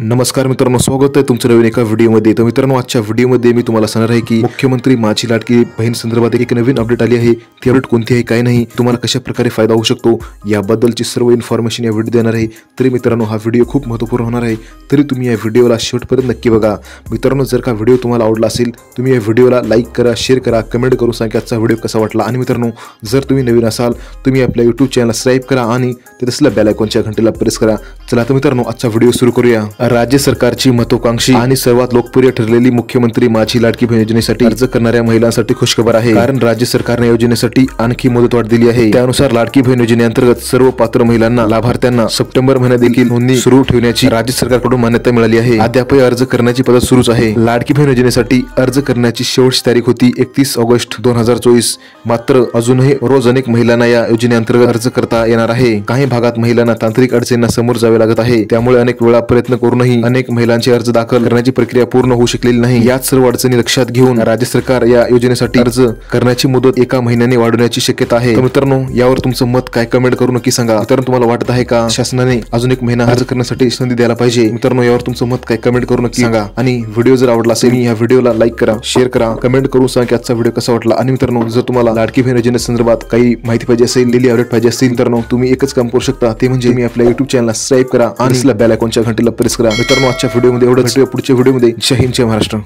नमस्कार मित्रांनो, स्वागत आहे तुमचं नवीन एका व्हिडिओमध्ये। तर मित्रांनो, आजच्या व्हिडिओमध्ये मी तुम्हाला सांगणार आहे की मुख्यमंत्री माझी लाडकी बहीण संदर्भात एक नवीन अपडेट आली आहे। ती अपडेट कोणती आहे, काय नाही, तुम्हाला कशा प्रकारे फायदा होऊ शकतो याबद्दलची सर्व इन्फॉर्मेशन या व्हिडिओ देणार आहे। तरी मित्रांनो, हा व्हिडिओ खूप महत्त्वपूर्ण होणार आहे, तरी तुम्ही या व्हिडिओला शेवटपर्यंत नक्की बघा। मित्रांनो, जर का व्हिडिओ तुम्हाला आवडला असेल तुम्ही या व्हिडिओला लाईक करा, शेअर करा, कमेंट करून सांगा आजचा व्हिडिओ कसा वाटला। आणि मित्रांनो, जर तुम्ही नवीन असाल तुम्ही आपल्या YouTube चॅनलला सबस्क्राइब करा आणि तिथे असलेल्या बेल आयकॉनच्या घंटेला प्रेस करा। चला तर मित्रांनो, आजचा व्हिडिओ सुरू करूया। राज्य सरकारची महत्त्वाकांक्षी आणि सर्वात लोकप्रिय ठरलेली मुख्यमंत्री माझी लाडकी बहीण योजनेसाठी अर्ज करणाऱ्या महिलांसाठी खुशखबर आहे, कारण राज्य सरकारने योजनेसाठी आणखी मुदतवाढ दिली आहे। त्यानुसार लाडकी बहीण योजनेअंतर्गत सर्व पात्र महिलांना लाभार्थ्यांना सप्टेंबर महिन्यात देखील नोंदणी सुरू ठेवण्याची राज्य सरकारकडून मान्यता मिळाली आहे। अद्यापही अर्ज करण्याची पद्धत सुरूच आहे। लाडकी बहीण योजनेसाठी अर्ज करण्याची शेवटची तारीख होती 31 ऑगस्ट 2024। मात्र अजूनही रोज अनेक महिलांना या योजनेअंतर्गत अर्ज करता येणार आहे। काही भागात महिलांना तांत्रिक अडचणींना समोर जावे लागत आहे, त्यामुळे अनेक वेळा प्रयत्न करूनही अनेक महिलांचे अर्ज दाखल करण्याची प्रक्रिया पूर्ण होऊ शकलेली नाही। याच सर्व अडचणी लक्षात घेऊन राज्य सरकार या योजनेसाठी अर्ज करण्याची मुदत 1 महिन्याने वाढवण्याची शक्यता आहे। तर मित्रांनो, यावर तुमचं मत काय, कमेंट करून नक्की सांगा। मित्रांनो, तुम्हाला वाटत आहे का शासनाने अजून 1 महिना अर्ज करण्यासाठी संधी द्यायला पाहिजे? मित्रांनो, यावर तुमचं मत काय, कमेंट करून नक्की सांगा। आणि व्हिडिओ जर आवडला असेल या व्हिडिओला लाईक करा, शेअर करा, कमेंट करून सांगा की आजचा व्हिडिओ कसा वाटला। आणि मित्रांनो, जर तुम्हाला लाडकी बहीण योजनेसंदर्भात काही माहिती पाहिजे असेल, डेली अपडेट पाहिजे असेल, मित्रांनो तुम्ही एकच काम करू शकता, ते म्हणजे मी आपल्या YouTube चॅनलला सबस्क्राइब करा आणि बेल आयकॉनच्या घंटेला प्रेस करा। मित्रांनो, आजच्या व्हिडिओमध्ये एवढंच। पुढच्या व्हिडिओमध्ये जय हिंद, जय महाराष्ट्र।